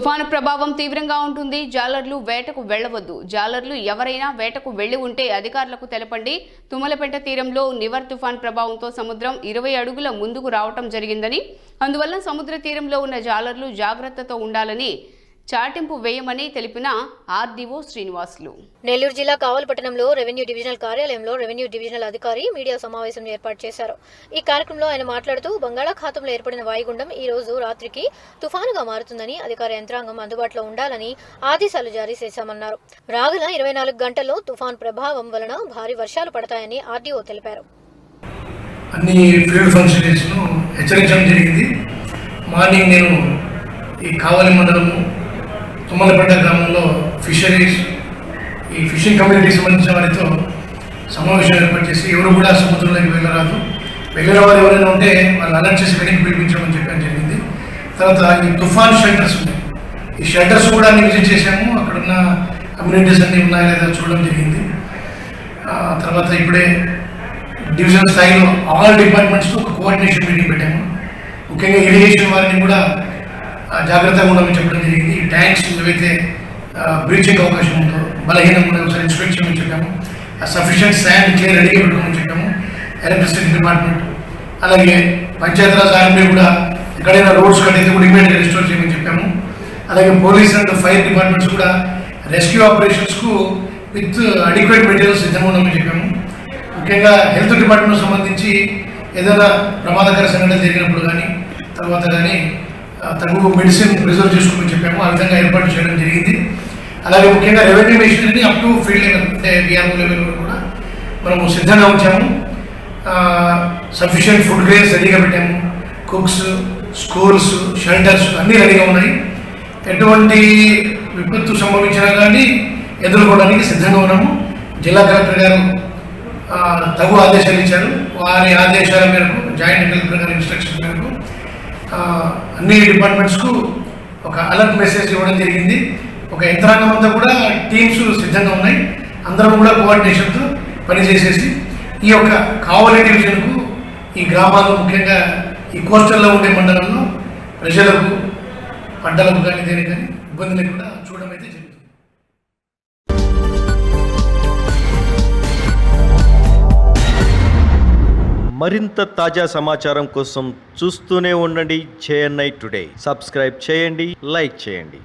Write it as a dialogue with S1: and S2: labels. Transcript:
S1: తుఫాను ప్రభావం తీవ్రంగా ఉంటుంది. జాలర్లు వేటకు వెళ్లవద్దు. జాలర్లు ఎవరైనా వేటకు వెళ్లి ఉంటే అధికారులకు తెలపండి. తుమ్మలపేట తీరంలో నివర్ తుఫాన్ ప్రభావంతో సముద్రం 20 అడుగుల ముందుకు రావటం జరిగిందని, అందువల్ల సముద్ర తీరంలో ఉన్న జాలర్లు జాగ్రత్తతో ఉండాలని చాటింపు వేయమని తెలిపిన ఆర్డీఓ శ్రీనివాసులు.
S2: నెల్లూరు జిల్లా కావలపట్టణంలో రెవెన్యూ డివిజనల్ కార్యాలయంలో రెవెన్యూ డివిజనల్ అధికారి మీడియా సమావేశం ఏర్పాటు చేశారు. ఈ కార్యక్రమంలో ఆయన మాట్లాడుతూ బంగాళాఖాతంలో ఏర్పడిన వాయుగుండం ఈ రోజు రాత్రికి తుఫానుగా మారుతుందని, అధికార యంత్రాంగం అందుబాటులో ఉండాలని ఆదేశాలు జారీ చేశామన్నారు. రాగల 24 గంటల్లో తుఫాన్ ప్రభావం వలన భారీ వర్షాలు పడతాయని ఆర్డీఓ తెలిపారు.
S3: అన్ని ఫీల్డ్ ఫంక్షనరీస్ ను హెచ్చరించడం జరిగింది. మార్నింగ్ నేను ఈ కావలి మండలము తుమ్మలపేట గ్రామంలో ఫిషరీస్ ఈ ఫిషింగ్ కమ్యూనిటీకి సంబంధించిన వారితో సమావేశం ఏర్పాటు చేసి ఎవరు కూడా సముద్రంలోకి వెళ్ళరాదు, వెళ్ళిన వారు ఎవరైనా ఉంటే వాళ్ళు అలర్ట్ చేసి వెనక్కి పిలిపించమని చెప్పడం జరిగింది. తర్వాత ఈ తుఫాన్ షెల్టర్స్ ఉన్నాయి, ఈ షెల్టర్స్ కూడా విజిట్ చేసాము. అక్కడున్న కమ్యూనిటీస్ అన్నీ ఉన్నాయా లేదా చూడడం జరిగింది. తర్వాత ఇప్పుడే డివిజన్ స్థాయిలో ఆల్ డిపార్ట్మెంట్స్తో ఒక కోఆర్డినేషన్ మీటింగ్ పెట్టాము. ముఖ్యంగా ఇరిగేషన్ వారిని కూడా జాగ్రత్తగా ఉండమని చెప్పడం జరిగింది. ఈ ట్యాంక్స్ ఏవైతే బ్రీచింగ్ అవకాశం ఉందో బలహీనంగా కూడా ఒకసారి ఇన్స్పెక్ట్ చేయమని చెప్పాము. సఫిషియెంట్ శాండ్ క్లియర్ రెడీగా పెట్టుకోమని చెప్పాము. ఎలక్ట్రిసిటీ డిపార్ట్మెంట్ అలాగే పంచాయతీరాజ్ ఆర్మీ కూడా ఎక్కడైనా రోడ్స్ కట్టయితే కూడా ఇమీడియట్గా రిస్టోర్ చేయమని చెప్పాము. అలాగే పోలీస్ అండ్ ఫైర్ డిపార్ట్మెంట్స్ కూడా రెస్క్యూ ఆపరేషన్స్కు విత్ అడిక్వేట్ మెటీరియల్స్ సిద్ధంగా ఉండమని చెప్పాము. ముఖ్యంగా హెల్త్ డిపార్ట్మెంట్ సంబంధించి ఏదైనా ప్రమాదకర సంఘటన జరిగినప్పుడు కానీ తర్వాత కానీ తగు మెడిసిన్ రిజర్వ్ చేసుకోమని చెప్పాము. ఆ విధంగా ఏర్పాటు చేయడం జరిగింది. అలాగే ముఖ్యంగా రెవెన్యూ మెషినరీని అప్ టు ఫీల్డ్ లెవెల్ అంటే విఆర్ఓ లెవెల్ కూడా మనము సిద్ధంగా ఉంచాము. సఫిషియెంట్ ఫుడ్ గ్రెయిన్స్ రెడీగా పెట్టాము. కుక్స్, స్కూల్స్, షెల్టర్స్ అన్నీ రెడీగా ఉన్నాయి. ఎటువంటి విపత్తు సంభవించినా కానీ ఎదుర్కోవడానికి సిద్ధంగా ఉన్నాము. జిల్లా కలెక్టర్ గారు తగు ఆదేశాలు ఇచ్చారు. వారి ఆదేశాల మేరకు జాయింట్ కలెక్టర్ గారి ఇన్స్ట్రక్షన్ మేరకు అన్ని డిపార్ట్మెంట్స్కు ఒక అలర్ట్ మెసేజ్ ఇవ్వడం జరిగింది. ఒక యంత్రాంగం అంతా కూడా టీమ్స్ సిద్ధంగా ఉన్నాయి. అందరం కూడా కోఆర్డినేషన్తో పనిచేసేసి ఈ యొక్క కావలి డివిజన్కు ఈ గ్రామాల్లో ముఖ్యంగా ఈ కోస్టల్లో ఉండే మండలంలో ప్రజలకు పంటలకు కానీ దేనికి కానీ ఇబ్బంది లేకుండా చూడడం అయితే జరుగుతుంది.
S4: మరింత తాజా సమాచారం కోసం చూస్తూనే ఉండండి JNI టుడే. సబ్స్క్రైబ్ చేయండి, లైక్ చేయండి.